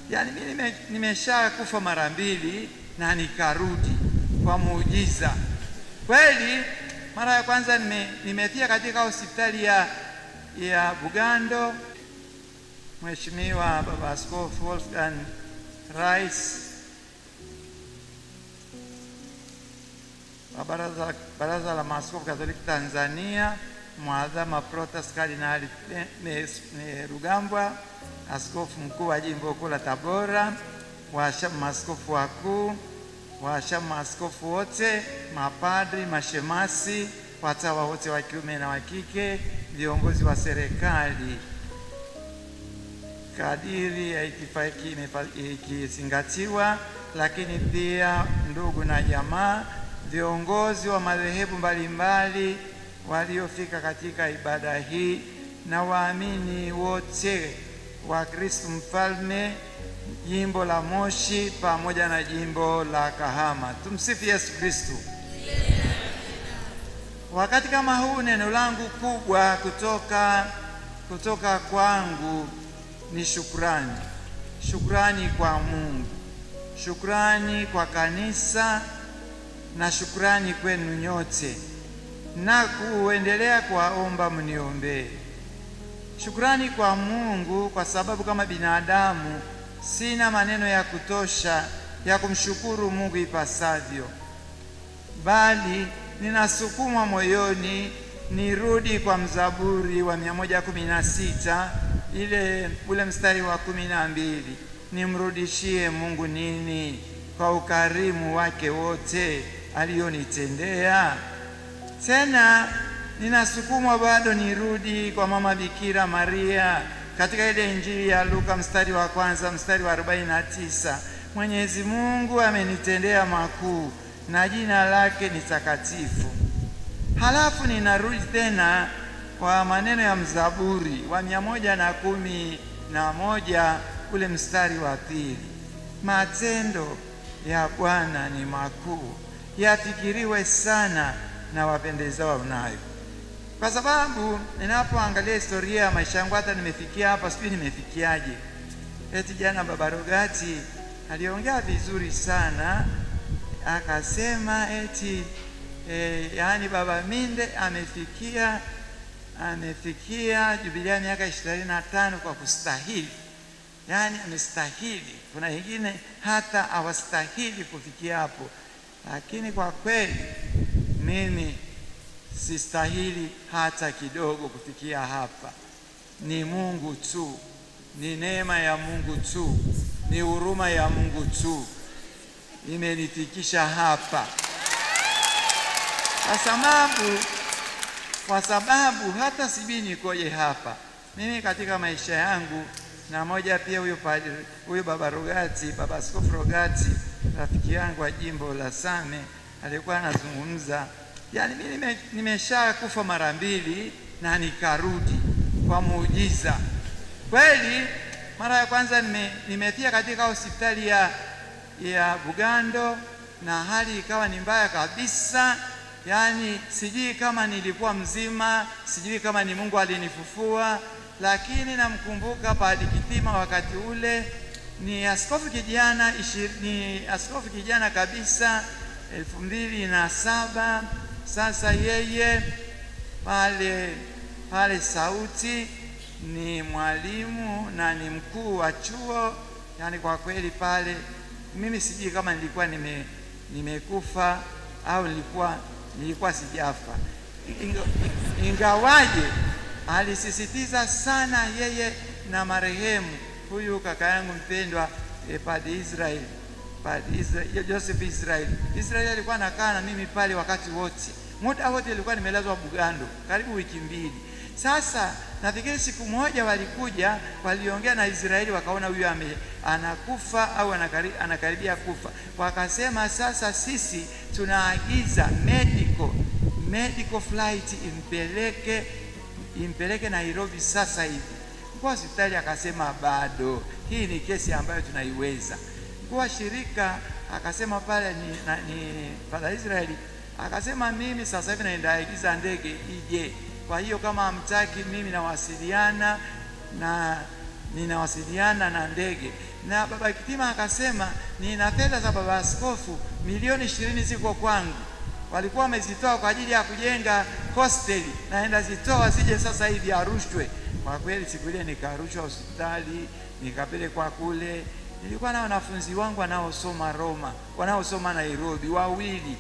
Yani mimi nimesha kufa mara mbili na nikarudi kwa muujiza. Kweli mara ya kwanza nimefia katika hospitali ya Bugando. Mheshimiwa Baba Askofu Wolfgang Rais wa Baraza la Maaskofu Katoliki Tanzania, Mwadhama Protas Kardinali Rugambwa, askofu mkuu wa jimbo kuu la Tabora, washamu maaskofu wakuu, washamu maaskofu wote, mapadri, mashemasi, watawa wote wa kiume na wa kike, viongozi wa serikali kadiri ya itifaki ikizingatiwa, lakini pia ndugu na jamaa, viongozi wa madhehebu mbalimbali waliofika katika ibada hii, na waamini wote wa Kristo Mfalme jimbo la Moshi pamoja na jimbo la Kahama. Tumsifu Yesu Kristo. Wakati kama huu, neno langu kubwa kutoka kwangu ni shukrani. Shukrani kwa Mungu, shukrani kwa kanisa, na shukrani kwenu nyote, na kuendelea kuwaomba mniombee. Shukrani kwa Mungu kwa sababu kama binadamu sina maneno ya kutosha ya kumshukuru Mungu ipasavyo, bali ninasukumwa moyoni nirudi kwa mzaburi wa 116 ule mstari wa 12, nimrudishie Mungu nini kwa ukarimu wake wote alionitendea. Tena ninasukumwa bado nirudi kwa mama Bikira Maria katika ile Injili ya Luka mstari wa 1 mstari wa 49, Mwenyezi Mungu amenitendea makuu na jina lake ni takatifu. Halafu ninarudi tena kwa maneno ya mzaburi wa 111 ule mstari wa 2, matendo ya Bwana ni makuu, yafikiriwe sana na wapendezao nayo. Kwa sababu ninapoangalia historia ya maisha yangu, hata nimefikia hapa, sijui nimefikiaje. Eti jana Baba Rogati aliongea vizuri sana, akasema eti yani Baba Minde amefikia jubilia miaka 25 kwa kustahili. Yani amestahili. Kuna wengine hata hawastahili kufikia hapo, lakini kwa kweli mimi sistahili hata kidogo kufikia hapa. Ni Mungu tu, ni neema ya Mungu tu, ni huruma ya Mungu tu imenifikisha hapa, kwa sababu hata sijui nikoje hapa mimi katika maisha yangu. Na moja pia huyo Baba Rogati, Baba Askofu Rogati, rafiki yangu wa jimbo la Same, alikuwa anazungumza, yani mimi nimesha kufa mara mbili na nikarudi kwa muujiza. Kweli mara ya kwanza nimefia katika hospitali ya Bugando, na hali ikawa ni mbaya kabisa. Yani sijui kama nilikuwa mzima, sijui kama ni Mungu alinifufua, lakini namkumbuka Padre Kitima wakati ule ni askofu kijana kabisa, 2007. Sasa yeye pale Sauti ni mwalimu na ni mkuu wa chuo. Yani kwa kweli pale mimi sijui kama nilikuwa nimekufa au nilikuwa sijafa, ingawaje alisisitiza sana yeye na marehemu huyu kaka yangu mpendwa Padre Joseph Israel alikuwa anakaa na mimi pale wakati wote, muda wote nilikuwa nimelazwa Bugando karibu wiki mbili. Sasa nafikiri siku moja walikuja, waliongea na Israeli, wakaona huyu anakufa au anakaribia kufa, wakasema sasa sisi tunaagiza medical flight impeleke Nairobi sasa hivi. Mkuu wa hospitali akasema bado, hii ni kesi ambayo tunaiweza. Mkuu wa shirika akasema pale ni Padre Israeli, akasema mimi sasa hivi naenda agiza ndege ije. Kwa hiyo kama hamtaki, mimi ninawasiliana na ndege. na baba Kitima akasema, nina fedha za baba askofu milioni 20 ziko kwangu, walikuwa wamezitoa kwa ajili ya kujenga hosteli, naenda zitoa zije sasa hivi arushwe. Kwa kweli siku ile nikarushwa hospitali, nikapelekwa kule. Nilikuwa na wanafunzi wangu wanaosoma Roma, wanaosoma Nairobi, wawili.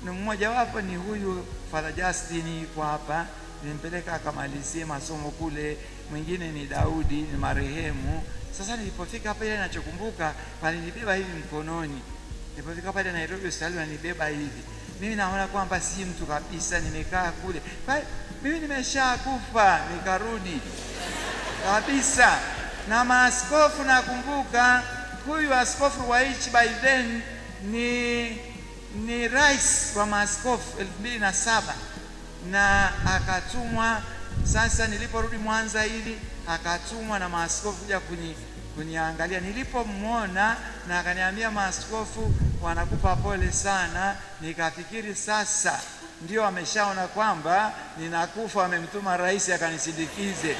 Mmoja wapo ni huyu Father Justin kwa hapa, nimpeleka akamalizie masomo kule. Mwingine ni Daudi, ni marehemu. Sasa nilipofika pale, ninachokumbuka walinibeba hivi mkononi. Nilipofika pale Nairobi hospitali walinibeba hivi. Mimi naona kwamba si mtu kabisa, nimekaa kule. Mimi nimeshakufa, nikarudi kabisa. Na maaskofu, nakumbuka huyu askofu wa hichi by then ni rais wa maaskofu 2007, na akatumwa. Sasa niliporudi Mwanza ili akatumwa na maaskofu kuja kuniangalia. Nilipomwona na akaniambia, maaskofu wanakupa pole sana, nikafikiri sasa ndio ameshaona kwamba ninakufa, amemtuma rais akanisindikize.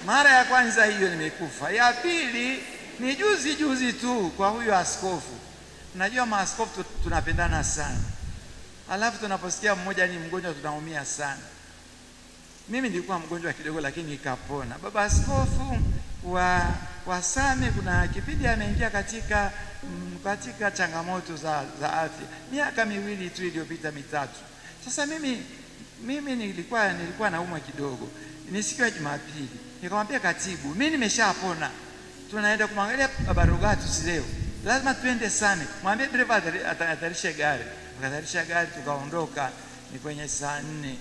Mara ya kwanza hiyo nimekufa. Ya pili ni juzi tu kwa huyu askofu. Najua maaskofu tunapendana sana, alafu tunaposikia mmoja ni mgonjwa tunaumia sana. Mimi nilikuwa mgonjwa kidogo, lakini nikapona. Baba askofu wa Same kuna kipindi ameingia katika changamoto za afya, miaka 2 tu iliyopita, 3. Sasa mimi nilikuwa naumwa kidogo. Ni siku ya Jumapili, nikamwambia katibu, mimi nimeshapona, tunaenda kumwangalia Baba Rogatus leo, lazima tuende Same. Mwambie dereva atarishe gari. Akatarisha gari, tukaondoka. Ni kwenye saa 4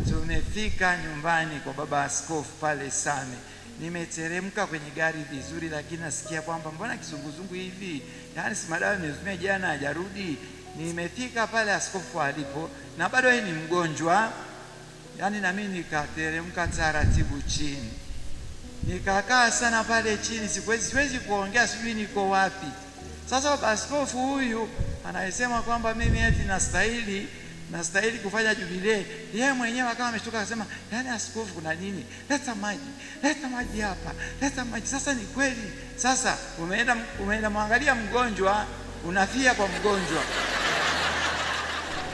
tumefika nyumbani kwa baba askofu pale Same. Nimeteremka kwenye gari vizuri, lakini nasikia kwamba mbona kizunguzungu hivi, yaani si madawa nimetumia jana hajarudi. Nimefika pale askofu alipo, na bado yeye ni mgonjwa, yaani na mimi nikateremka taratibu chini, nikakaa sana pale chini, siwezi kuongea, sijui niko wapi. Sasa baba askofu huyu anasema kwamba mimi eti nastahili kufanya jubilei. Yeye mwenyewe akawa ameshtuka, akasema, yaani askofu kuna nini? Leta maji hapa, leta maji. Sasa ni kweli, sasa umeenda mwangalia mgonjwa, unafia kwa mgonjwa.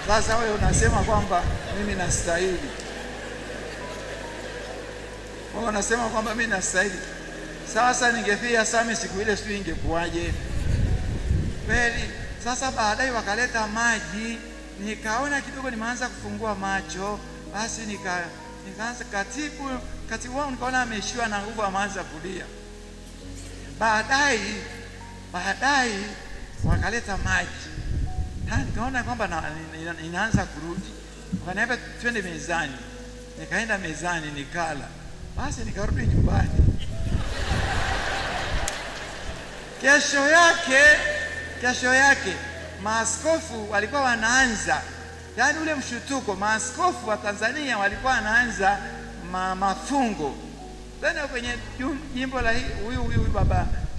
Sasa wewe unasema kwamba mimi nastahili, wewe unasema kwamba mimi nastahili. Sasa ningefia Same siku ile, sijui ingekuwaje kweli. Sasa baadaye wakaleta maji, nikaona kidogo nimeanza kufungua macho. Basi nikaanza katibu wangu, nikaona ameishiwa na nguvu, ameanza kulia. Baadaye wakaleta maji, nikaona kwamba inaanza kurudi. Wakaniambia twende mezani. Nikaenda mezani nikala. Basi nikarudi nyumbani. Kesho yake maaskofu walikuwa wanaanza, yaani ule mshutuko, maaskofu wa Tanzania walikuwa wanaanza mafungo tena kwenye jimbo la huyu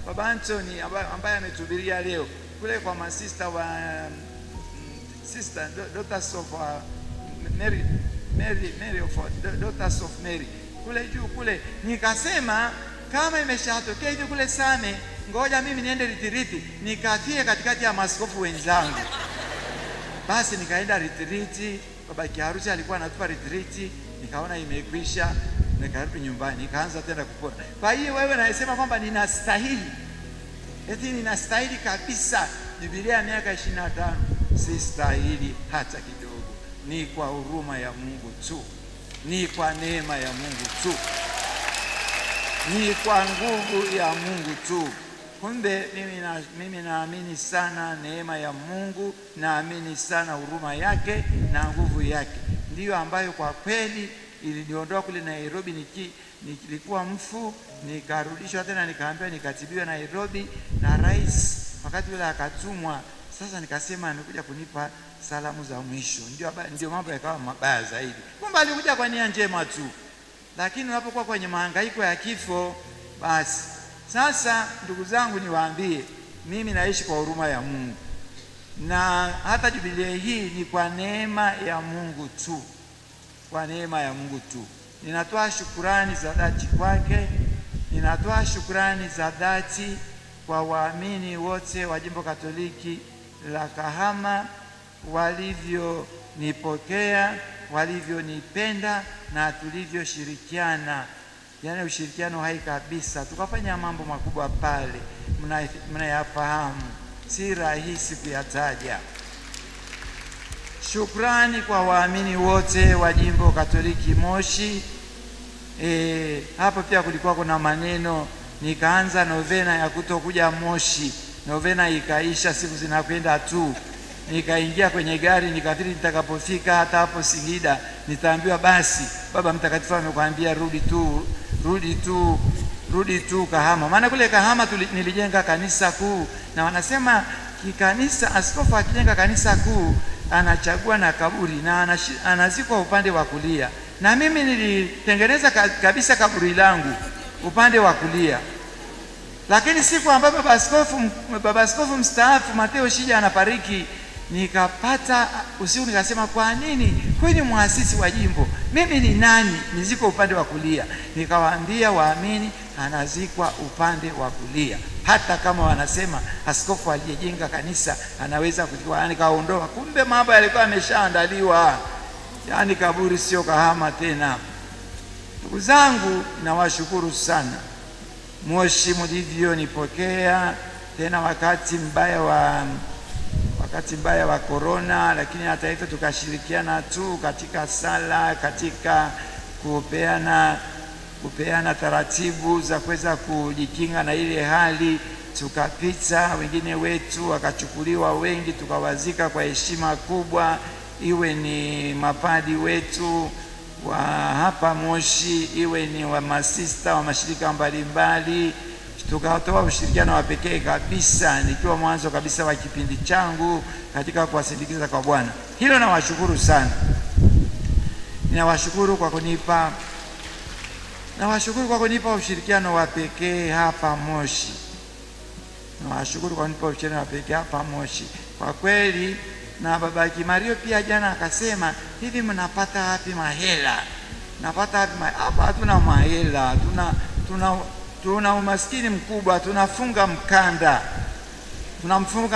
baba Anthony ambaye ametuhubiria leo kule kwa masista wa sister daughters of Mary of daughters of Mary kule juu kule. Nikasema kama imeshatokea hivi kule Same, ngoja mimi niende ritiriti nikafie katikati ya maaskofu wenzangu. Basi nikaenda ritiriti, baba kiharusi alikuwa anatupa ritiriti, nikaona imekwisha, nikarudi nyumbani, nikaanza tena kupona. Kwa hiyo wewe unasema kwamba ninastahili, eti ninastahili kabisa Biblia miaka 25? Sistahili hata kidogo. Ni kwa huruma ya Mungu tu, ni kwa neema ya Mungu tu, ni kwa nguvu ya Mungu tu. Kumbe mimi naamini sana neema ya Mungu, naamini sana huruma yake na nguvu yake, ndiyo ambayo kwa kweli iliniondoa kule Nairobi. Nilikuwa mfu, nikarudishwa tena, nikaambiwa nikatibiwa Nairobi na rais wakati ule akatumwa. Sasa nikasema amekuja kunipa salamu za mwisho. Ndio mambo yakawa mabaya zaidi. Kumbe alikuja kwa nia njema tu, lakini unapokuwa kwenye mahangaiko ya kifo, basi. Sasa ndugu zangu, niwaambie, mimi naishi kwa huruma ya Mungu, na hata jubilei hii ni kwa neema ya Mungu tu, kwa neema ya Mungu tu. Ninatoa shukurani za dhati kwake. Ninatoa shukrani za dhati kwa waamini wote wa Jimbo Katoliki la Kahama walivyonipokea, walivyonipenda na tulivyoshirikiana. Yaani ushirikiano hai kabisa, tukafanya mambo makubwa pale, mnayafahamu, si rahisi kuyataja. Shukrani kwa waamini wote wa Jimbo Katoliki Moshi. Hapo pia kulikuwa kuna maneno, nikaanza novena ya kutokuja Moshi. Novena ikaisha, siku zinakwenda tu. Nikaingia kwenye gari, nikafikiri nitakapofika hata hapo Singida nitaambiwa basi Baba Mtakatifu amekwambia rudi tu Kahama. Maana kule Kahama nilijenga kanisa kuu, na wanasema kikanisa, askofu akijenga kanisa kuu anachagua na kaburi na anazikwa upande wa kulia, na mimi nilitengeneza kabisa kaburi langu upande wa kulia. Lakini siku ambapo baba askofu mstaafu Mateo Shija anafariki, nikapata usiku, nikasema kwa nini? Huyu ni muasisi wa jimbo, mimi ni nani niziko upande wa kulia? Nikawaambia waamini anazikwa upande wa kulia, hata kama wanasema askofu aliyejenga kanisa anaweza kuzikwa. Nikaondoa, kumbe mambo yalikuwa yameshaandaliwa, yaani kaburi sio Kahama tena. Ndugu zangu, nawashukuru sana Moshi mlivyonipokea, tena wakati mbaya wa corona, lakini hata hivyo tukashirikiana tu katika sala, katika kupeana taratibu za kuweza kujikinga na ile hali. Tukapita, wengine wetu wakachukuliwa wengi, tukawazika kwa heshima kubwa, iwe ni mapadi wetu wa hapa Moshi, iwe ni wa masista wa mashirika mbalimbali. Tukatoa ushirikiano wa pekee kabisa, nikiwa mwanzo kabisa wa kipindi changu katika kuwasindikiza kwa Bwana. Hilo nawashukuru sana. Ninawashukuru kwa kunipa ushirikiano wa pekee hapa Moshi. Kwa kweli, na Baba Kimario pia jana akasema, hivi mnapata wapi mahela? Hapa hatuna mahela, tuna umaskini mkubwa, tunamfunga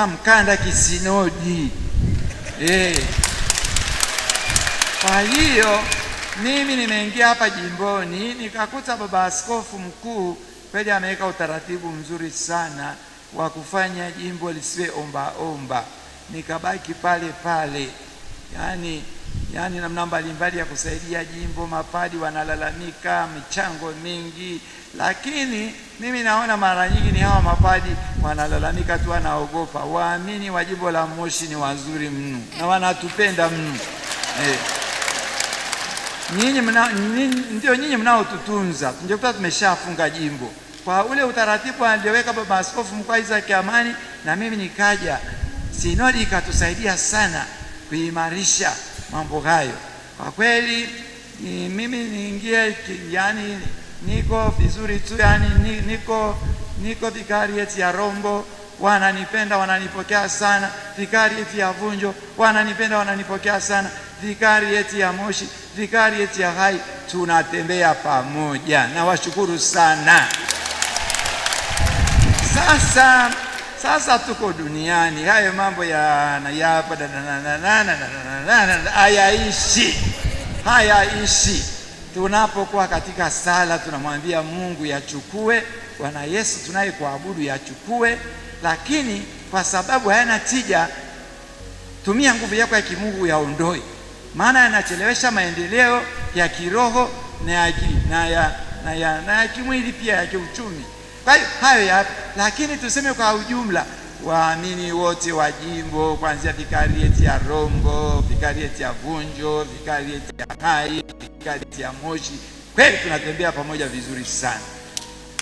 mkanda kisinodi. Kwa hiyo mimi nimeingia hapa jimboni, nikakuta baba askofu mkuu kweli ameweka utaratibu mzuri sana wa kufanya jimbo lisiwe omba. Nikabaki pale, yani namna mbalimbali ya kusaidia jimbo. Mapadi wanalalamika michango mingi, lakini mimi naona mara nyingi ni hawa mapadi wanalalamika tu, wanaogopa. Waamini wa jimbo la Moshi ni wazuri mno na wanatupenda mno. Nyinyi mnaotutunza, tungekuwa tumeshafunga jimbo kwa ule utaratibu alioweka baba askofu mkuu Isaac Amani, na mimi nikaja. Sinodi ikatusaidia sana kuimarisha mambo hayo. Kwa kweli mimi niingie, yani niko vizuri tu, yani niko vikarieti ya Rombo, wananipenda, wananipokea sana. Vikarieti ya Vunjo wananipenda, wananipokea sana. Vikarieti ya Moshi, vikarieti ya Hai, tunatembea pamoja. Nawashukuru sana. Sasa tuko duniani, hayo mambo hayaishi. Tunapokuwa katika sala tunamwambia Mungu yachukue, Bwana Yesu tunaye kuabudu yachukue, lakini kwa sababu hayana tija, tumia nguvu yako ya kimungu yaondoe, maana yanachelewesha maendeleo ya kiroho na ya kimwili, pia ya kiuchumi. Kwa hiyo hayo yapo, lakini tuseme kwa ujumla, waamini wote wa jimbo, kuanzia vikarieti ya Rombo, vikarieti ya Vunjo, vikarieti ya Hai, vikarieti ya Moshi, kweli tunatembea pamoja vizuri sana.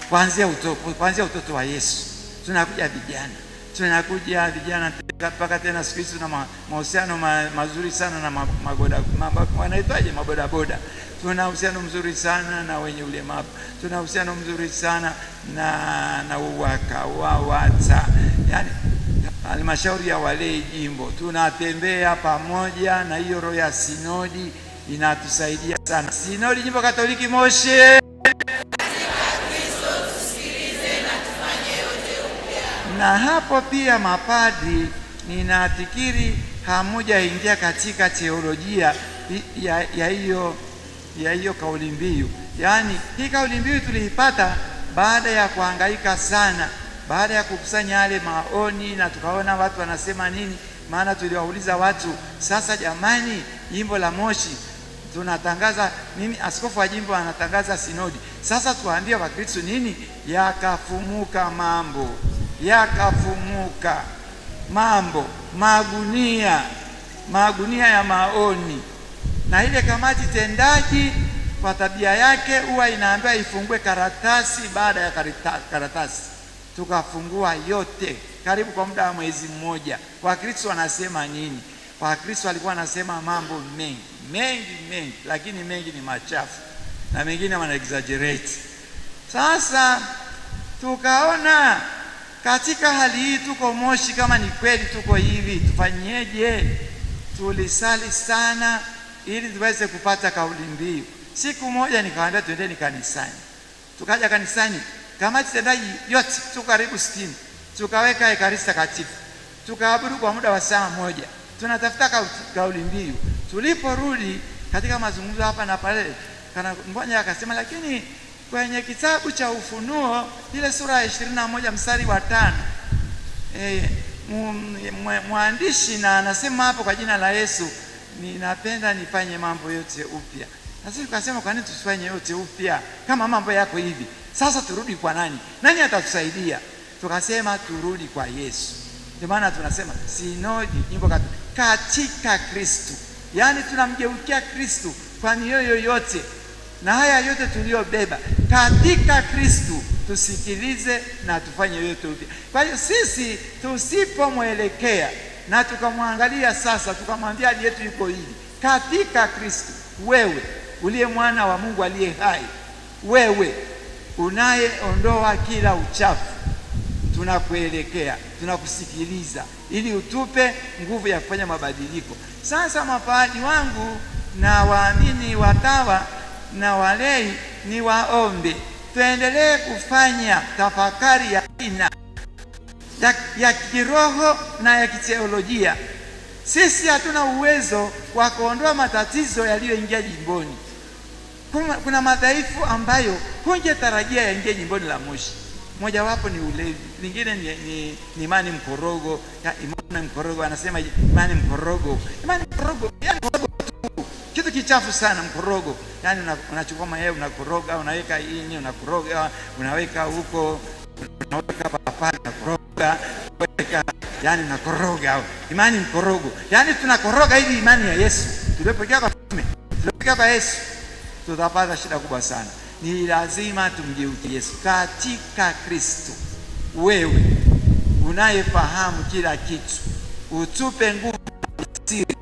Kuanzia utoto wa Yesu tunakuja vijana mpaka tena siku hizi tuna mahusiano mazuri sana na wanaitwaje, mabodaboda. Tuna uhusiano mzuri sana na wenye ulemavu, tuna uhusiano mzuri sana na UWAKAWATA, yani halmashauri ya walei jimbo. Tunatembea pamoja, na hiyo roho ya sinodi inatusaidia sana. Sinodi Jimbo Katoliki Moshi. Na hapo pia mapadri, ninafikiri hamujaingia katika teolojia ya hiyo kauli mbiu. Yaani hii kauli mbiu tuliipata baada ya kuhangaika sana, baada ya kukusanya yale maoni na tukaona watu wanasema nini. Maana tuliwauliza watu, sasa jamani, jimbo la Moshi tunatangaza nini? Askofu wa jimbo anatangaza sinodi, sasa tuwaambie Wakristo nini? Yakafumuka mambo, magunia ya maoni. Na ile kamati tendaji kwa tabia yake huwa inaambiwa ifungue karatasi baada ya karatasi. Tukafungua yote karibu kwa muda wa mwezi mmoja. Wakristo wanasema nini? Wakristo walikuwa wanasema mambo mengi, lakini mengi ni machafu na mengine wana exaggerate. Sasa tukaona katika hali hii, tuko Moshi, kama ni kweli tuko hivi, tufanyeje? Tulisali sana ili tuweze kupata kauli mbiu. Siku moja nikawaambia twendeni kanisani. Tukaja kanisani, kamati tendaji yote tuko karibu 60, tukaweka ekaristi takatifu, tukaabudu kwa muda wa saa moja, tunatafuta kauli mbiu. Tuliporudi katika mazungumzo hapa na pale, kana mmoja akasema, lakini kwenye kitabu cha Ufunuo ile sura ya 21 mstari wa 5, mwandishi na anasema hapo, kwa jina la Yesu ninapenda nifanye mambo yote upya. Na sisi tukasema, kwa nini tusifanye yote upya kama mambo yako hivi? Sasa turudi kwa nani? Nani atatusaidia? Tukasema turudi kwa Yesu. Ndio maana tunasema sinodi jimbo katika Kristo. Yaani tunamgeukia Kristo kwa mioyo yote, na haya yote tuliyobeba katika Kristo tusikilize na tufanye yote upya. Kwa hiyo sisi tusipomwelekea na tukamwangalia sasa, tukamwambia hali yetu iko hivi katika Kristo, wewe uliye mwana wa Mungu aliye hai, wewe unayeondoa kila uchafu, tunakuelekea, tunakusikiliza ili utupe nguvu ya kufanya mabadiliko. Sasa mapadri wangu na waamini watawa na walei, ni waombe tuendelee kufanya tafakari ya kina ya kiroho na ya kiteolojia. Sisi hatuna uwezo wa kuondoa matatizo yaliyoingia jimboni. Kuna madhaifu ambayo hungetarajia yaingie jimboni la Moshi. Moja wapo ni ulevi, lingine ni imani mkorogo. Imani mkorogo, anasema imani mkorogo, yani mkorogo tu, kitu kichafu sana mkorogo. Yani unachukua mayai unakoroga, unaweka ini unakoroga, unaweka huko, unaweka papai unakoroga, yani unakoroga. Imani mkorogo, yani tunakoroga hivi imani ya Yesu tuliyopokea kwa mtume, tuliyopokea kwa Yesu, tutapata shida kubwa sana. Ni lazima tumgeukie Yesu katika Kristo. Wewe unayefahamu kila kitu, utupe nguvu siri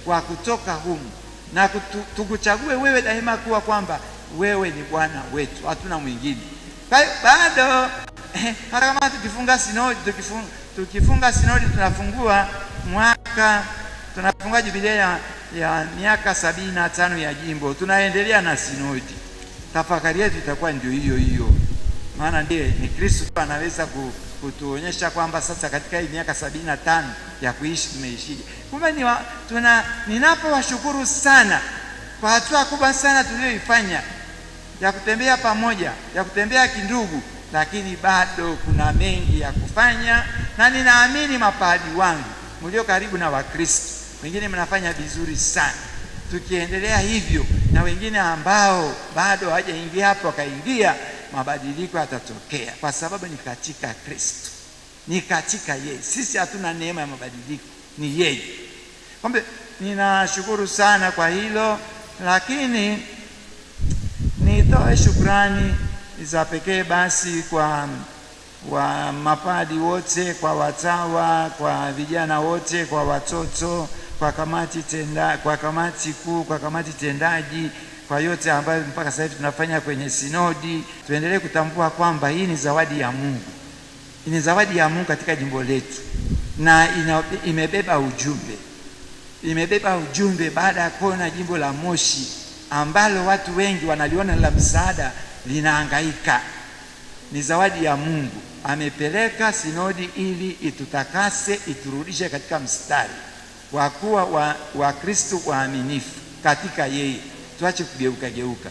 kwa kutoka humu, na tukuchague wewe daima kuwa kwamba wewe ni Bwana wetu, hatuna mwingine. Kwa hiyo bado hata kama tukifunga sinodi tunafungua jubilea ya miaka 75 ya jimbo, tunaendelea na sinodi. Tafakari yetu itakuwa ndio hiyo, maana ndiye ni Kristo anaweza kutuonyesha kwamba sasa katika hii miaka 75 ya kuishi tumeishije. Kumbe ninapowashukuru sana kwa hatua kubwa sana tuliyoifanya ya kutembea pamoja, ya kutembea kindugu, lakini bado kuna mengi ya kufanya, na ninaamini mapadri wangu mlio karibu na Wakristo wengine mnafanya vizuri sana. Tukiendelea hivyo, na wengine ambao bado hawajaingia hapo wakaingia, mabadiliko yatatokea, kwa sababu ni katika Kristo, ni katika yeye. Sisi hatuna neema ya mabadiliko, ni yeye. Kumbe ninashukuru sana kwa hilo, lakini nitoe shukrani za pekee basi kwa mapadi wote, kwa watawa, kwa vijana wote, kwa watoto, kwa kamati kuu, kwa kamati tendaji, kwa yote ambayo mpaka sasa hivi tunafanya kwenye sinodi. Tuendelee kutambua kwamba hii ni zawadi ya Mungu, ni zawadi ya Mungu katika jimbo letu, na imebeba ujumbe baada ya kuona jimbo la Moshi ambalo watu wengi wanaliona la msaada linahangaika. ni zawadi ya Mungu. Amepeleka sinodi ili itutakase, iturudishe katika mstari wa kuwa wa Kristo waaminifu katika yeye, tuache kugeuka.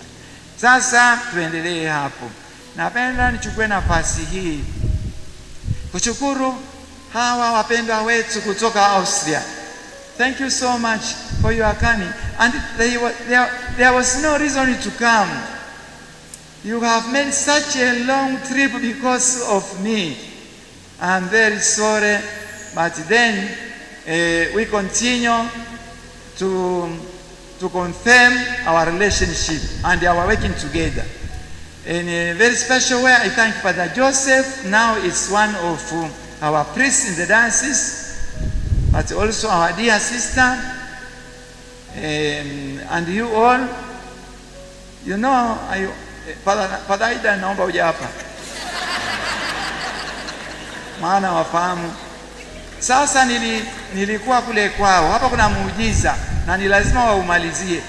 Sasa tuendelee hapo. Napenda nichukue nafasi hii kushukuru hawa wapendwa wetu kutoka Austria. Thank you so much for your coming, and there was no reason to come. You have made such a long trip because of me. I'm very sorry, but then we continue to confirm our relationship and our working together. In a very special way, I thank Father Joseph. Now is one of our priests in the diocese, but also our dear sister, and you all. You know, Father Ida, naomba uje hapa, maana wafahamu. Sasa nilikuwa kule kwao, hapa kuna muujiza na ni lazima waumalizie.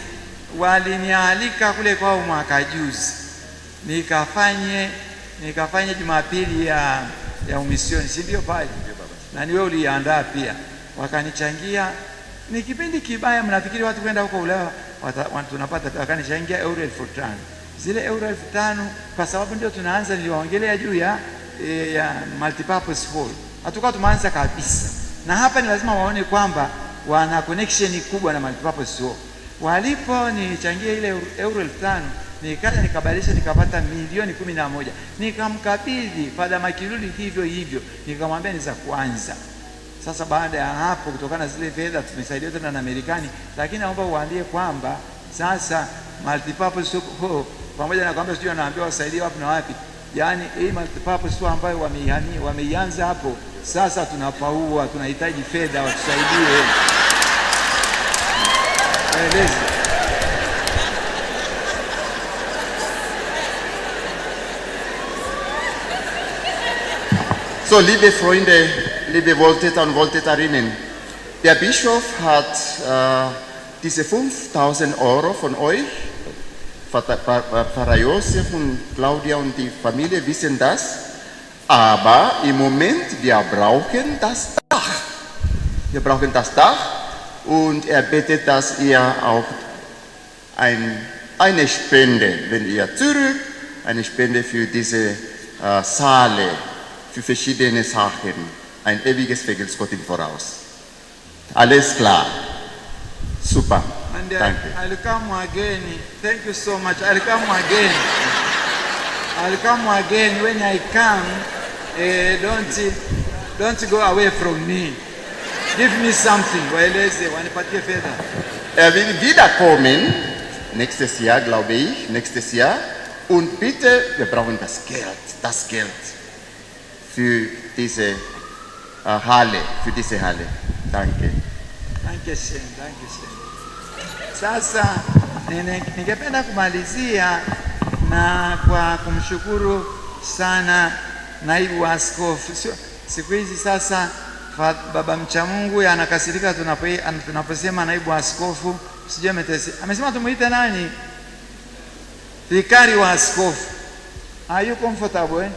Walinialika kule kwao mwaka juzi, nikafanye Jumapili ya umisioni, si ndio pale? Na niwe uliandaa pia, wakanichangia. Ni kipindi kibaya, mnafikiri watu kwenda huko Ulaya tunapata, wakanichangia euro 5,000. Zile euro 5,000 kwa sababu ndio tunaanza, niliwaongelea juu ya multipurpose hall. Hatukuwa tumeanza kabisa, na hapa ni lazima waone kwamba wana connection kubwa na multipurpose hall. Walipo nichangia ile euro 5,000, nikaja nikabadilisha, nikapata milioni 11. Nikamkabidhi Father Makiluli hivyo, nikamwambia ni za kwanza. Sasa baada ya hapo, kutokana na zile fedha tumesaidia tena na Marekani, lakini naomba uwaambie kwamba sasa multipurpose hall, pamoja na kwamba sio naambiwa wasaidie wapi na wapi, yani hii multipurpose hall ambayo wameianza hapo, sasa tunapaua, tunahitaji fedha, watusaidie. So, liebe Freunde, liebe Wohltäter und Wohltäterinnen, der Bischof hat diese 5.000 Euro von euch, Pfarrer Josef und Claudia und die Familie wissen das, aber im Moment, wir brauchen das Dach. Wir brauchen das Dach, und er bittet, dass ihr auch eine Spende, wenn ihr zurück, eine Spende für diese Saale, für verschiedene Sachen, ein ewiges Vergelt's Gott im Voraus. Alles klar. Super. And Danke. I'll come again. Thank you so much. I'll come again. When I come, don't go away from me. Give me something. Wanipatie fedha. Er will wiederkommen, nächstes Jahr, glaube ich, und bitte, wir brauchen das Geld für diese Halle, Danke. Danke schön. Sasa ningependa kumalizia na kwa kumshukuru sana naibu askofu. Siku hizi sasa baba mcha Mungu anakasirika tunaposema naibu askofu, sijui amesema tumuite nani? Vikari wa askofu. Are you comfortable?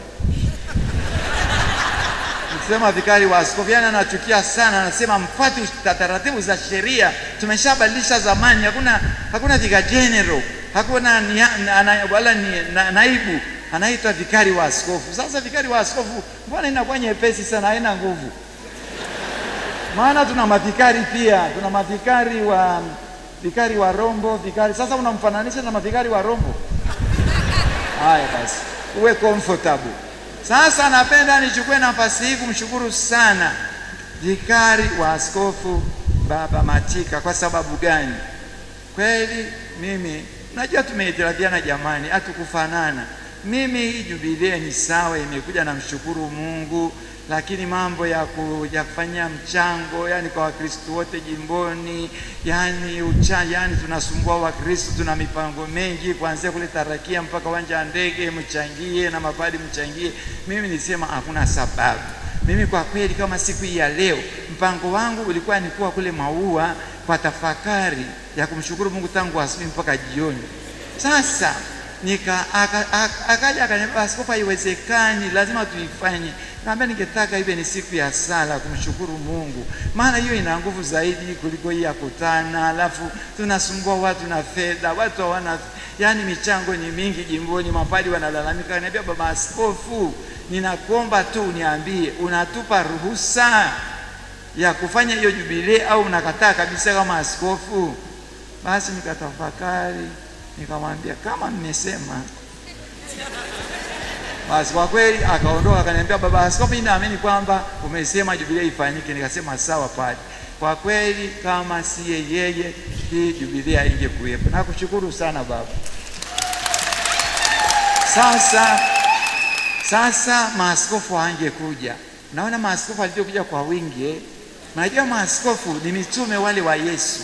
Nikisema vikari wa askofu, yana anachukia sana, anasema mfuate taratibu za sheria. Tumeshabadilisha zamani, hakuna vika general, hakuna wala naibu, anaitwa vikari wa askofu. Sasa vikari wa askofu mbona inakuwa nyepesi sana, haina nguvu? Maana tuna mavikari pia, tuna vikari wa Rombo, vikari. Sasa unamfananisha na mavikari wa Rombo? Haya basi, uwe comfortable. Sasa napenda nichukue nafasi hii kumshukuru sana vikari wa askofu Baba Matika. Kwa sababu gani? Kweli mimi najua tumeitirafiana jamani, hatukufanana. Mimi hii jubilee ni sawa, imekuja na mshukuru Mungu, lakini mambo ya kufanya mchango, yani kwa Wakristo wote jimboni, yani tunasumbua Wakristo, tuna mipango mengi kuanzia kule Tarakia mpaka uwanja wa ndege, mchangie na mapadi mchangie. Mimi nisema hakuna sababu. Mimi kwa kweli kama siku hii ya leo, mpango wangu ulikuwa nikuwa kule Maua kwa tafakari ya kumshukuru Mungu tangu asubuhi mpaka jioni. Sasa akaja akaniambia, askofu, haiwezekani, lazima tuifanye. Naambia ningetaka iwe ni siku ya sala kumshukuru Mungu, maana hiyo ina nguvu zaidi kuliko hii ya kutana, alafu tunasumbua watu na fedha, watu hawana, yani michango ni mingi jimboni, mapadi wanalalamika. Akaniambia, baba askofu, ninakuomba tu uniambie, unatupa ruhusa ya kufanya hiyo jubilei au unakataa kabisa kama askofu? Basi nikatafakari, nikamwambia, kama mmesema. Basi kwa kweli akaondoka, akaniambia, baba askofu, mimi naamini kwamba umesema jubilei ifanyike. Nikasema sawa padri. Kwa kweli kama siye yeye, hii jubilei haingekuwepo. Nakushukuru sana baba. Sasa maaskofu hangekuja. Naona maaskofu waliokuja kwa wingi. Najua maaskofu ni mitume wale wa Yesu.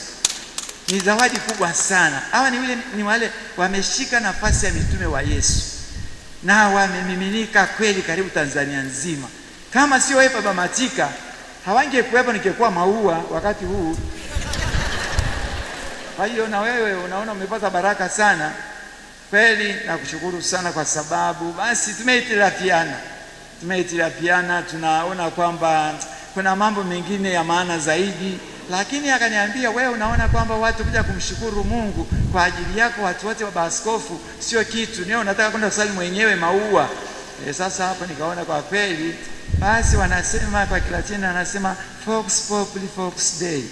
Ni zawadi kubwa sana. Hawa ni wale wameshika nafasi ya mitume wa Yesu, na wamemiminika kweli karibu Tanzania nzima. Kama sio wewe baba Matika, hawangekuwepo, ningekuwa maua wakati huu. Kwa hiyo na wewe unaona umepata baraka sana. Kweli nakushukuru sana, kwa sababu basi tumeitirafiana, tunaona kwamba kuna mambo mengine ya maana zaidi. Lakini akaniambia, wewe unaona kwamba watu kuja kumshukuru Mungu kwa ajili yako, watu wote baba askofu, sio kitu, ni unataka kwenda kusali mwenyewe maua. Sasa hapo nikaona kwa kweli, basi wanasema kwa Kilatini, anasema Vox Populi Vox Dei,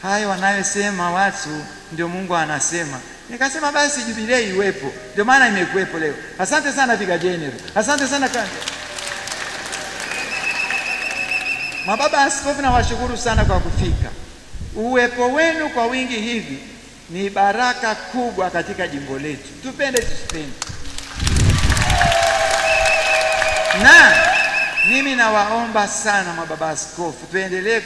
hayo wanayosema watu ndio Mungu anasema. Nikasema basi jubilei iwepo, ndio maana imekuwepo leo. Asante sana Vicar General, asante sana mababa askofu, na washukuru sana kwa kufika. Uwepo wenu kwa wingi hivi ni baraka kubwa katika jimbo letu. Tupende tusipende. Na mimi nawaomba sana mababa askofu, tuendelee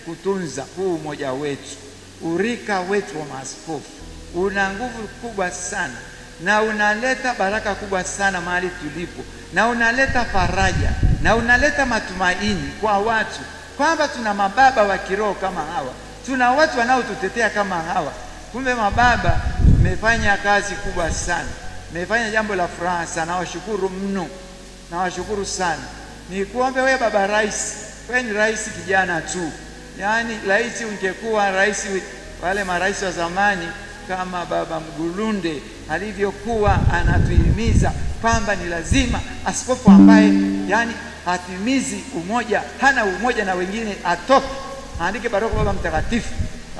kutunza huu umoja wetu. Urika wetu wa maaskofu una nguvu kubwa sana, na unaleta baraka kubwa sana mahali tulipo, na unaleta faraja, na unaleta matumaini kwa watu kwamba tuna mababa wa kiroho kama hawa, tuna watu wanaotutetea kama hawa. Kumbe mababa, mmefanya kazi kubwa sana, mmefanya jambo la furaha sana. Nawashukuru mno, nawashukuru sana. Nikuombe wewe baba rais, wewe ni rais kijana tu, yaani rais, ungekuwa rais wale marais wa zamani kama baba Mgulunde alivyokuwa anatuhimiza kwamba ni lazima askofu ambaye yani hatimizi umoja, hana umoja na wengine, atoke andike barua baba mtakatifu.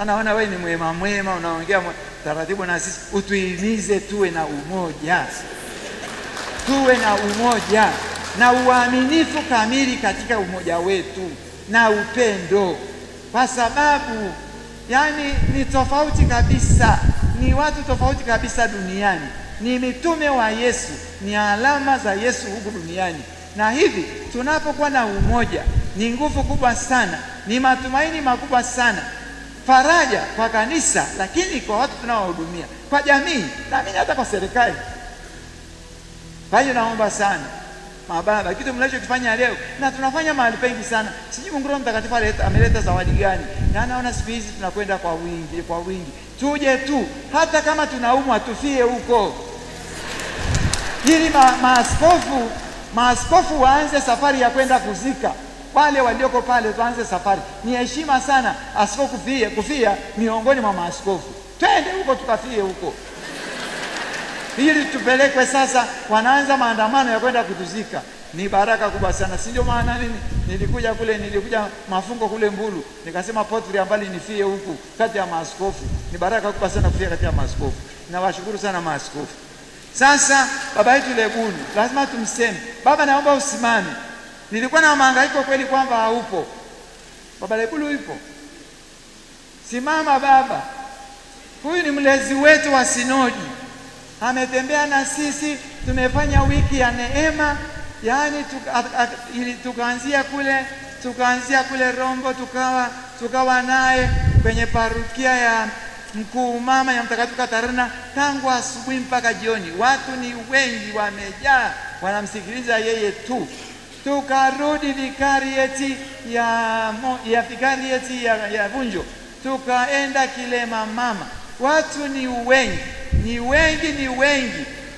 Anaona wewe ni mwema, unaongea taratibu na sisi, utuhimize tuwe na umoja, tuwe na umoja na uaminifu kamili katika umoja wetu na upendo, kwa sababu yani ni tofauti kabisa, ni watu tofauti kabisa duniani, ni mitume wa Yesu, ni alama za Yesu huku duniani. Na hivi tunapokuwa na umoja ni nguvu kubwa sana, ni matumaini makubwa sana, faraja kwa kanisa, lakini kwa watu tunaohudumia, kwa jamii, na mimi hata kwa serikali. Kwa hiyo naomba sana mababa, kitu mnachokifanya leo na tunafanya mahali pengi sana, sijui Mungu Roho Mtakatifu ameleta zawadi gani, na naona siku hizi tunakwenda kwa wingi. Tuje tu, hata kama tunaumwa tufie huko, ili maaskofu waanze safari ya kwenda kuzika wale walioko pale, tuanze safari. Ni heshima sana askofu kufia miongoni mwa maaskofu. Twende huko tukafie huko, ili tupelekwe sasa, wanaanza maandamano ya kwenda kutuzika. Ni baraka kubwa sana, si ndio? Maana nilikuja mafungo kule Mbulu, nikasema potri ambali nifie huku kati ya maaskofu. Ni baraka kubwa sana kufia kati ya maaskofu. Nawashukuru sana maaskofu. Sasa baba yetu Lebuni lazima tumseme. Baba, naomba usimame. Nilikuwa na mahangaiko kweli kwamba haupo. Baba Lebuni yupo? Simama baba. Huyu ni mlezi wetu wa sinodi, ametembea na sisi, tumefanya wiki ya neema, yani tukaanzia kule Rombo, tukawa naye kwenye parukia ya Mkuu Mama ya Mtakatifu Katarina tangu asubuhi mpaka jioni. Watu ni wengi, wamejaa, wanamsikiliza yeye tu. Tukarudi vikarieti ya Vunjo, tukaenda Kilema Mama. Watu ni wengi.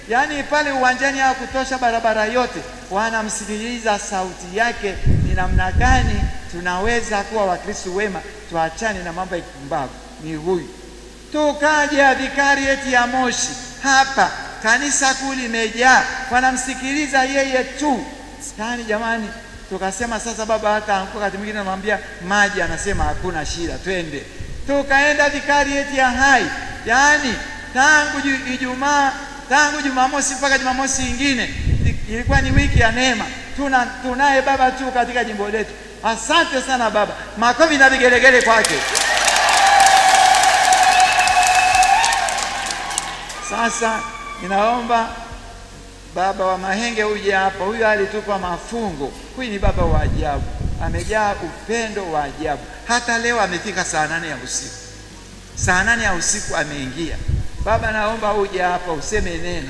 Yaani pale uwanjani hawakutosha barabara yote, wanamsikiliza sauti yake. Ni namna gani tunaweza kuwa Wakristo wema, tuachane na mambo ya kipumbavu? Ni huyu. Tukaja vikarieti ya Moshi hapa, kanisa kuu limejaa, wanamsikiliza yeye tu. Yaani jamani, tukasema sasa baba hata anguka, wakati mwingine anamwambia maji, anasema hakuna shida, twende. Tukaenda vikarieti ya Hai, yaani tangu Jumamosi mpaka Jumamosi ingine ilikuwa ni wiki ya neema. Tunaye baba tu katika jimbo letu. Asante sana baba, makofi na vigelegele kwake. Sasa ninaomba baba wa Mahenge uje hapa. Huyu alitupa mafungo. Huyu ni baba wa ajabu, amejaa upendo wa ajabu. Hata leo amefika saa 8 ya usiku, saa 8 ya usiku ameingia. Baba, naomba uje hapa useme neno.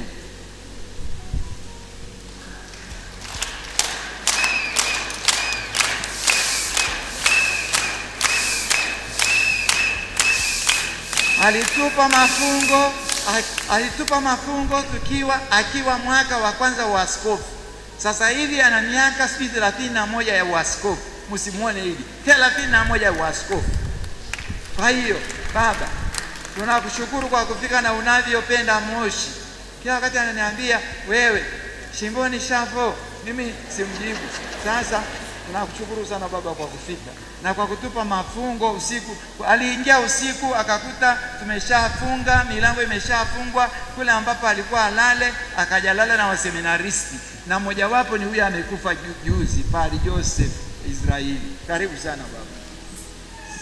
Alitupa mafungo akiwa mwaka wa kwanza wa askofu. Sasa hivi ana miaka 31 ya uaskofu. Msimuone hivi, 31 ya uaskofu. Kwa hiyo baba, tunakushukuru kwa kufika na unavyopenda Moshi. Kila wakati ananiambia wewe Shimboni Shafo, mimi simjibu. Sasa tunakushukuru sana baba kwa kufika na kwa kutupa mafungo usiku. Aliingia usiku akakuta tumeshafunga, milango imeshafungwa kule ambapo alikuwa alale, akajalala na waseminaristi, na mmojawapo ni huyu amekufa juzi, Padre Joseph Israeli. Karibu sana baba.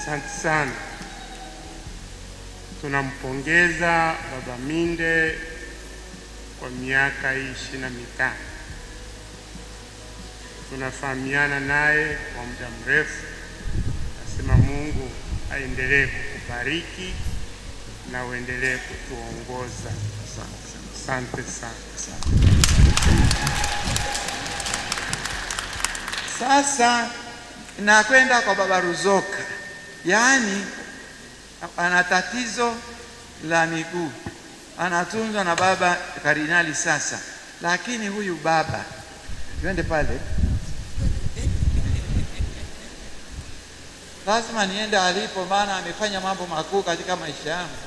Asante sana. Tunampongeza Baba Minde kwa miaka 25. Tunafahamiana naye kwa muda mrefu. Nasema Mungu aendelee kukubariki na uendelee kutuongoza. Asante sana. Sasa nakwenda kwa baba Ruzoka. Yaani ana tatizo la miguu, anatunzwa na baba kardinali sasa. Lakini huyu baba, twende pale, lazima niende alipo, maana amefanya mambo makuu katika maisha yangu.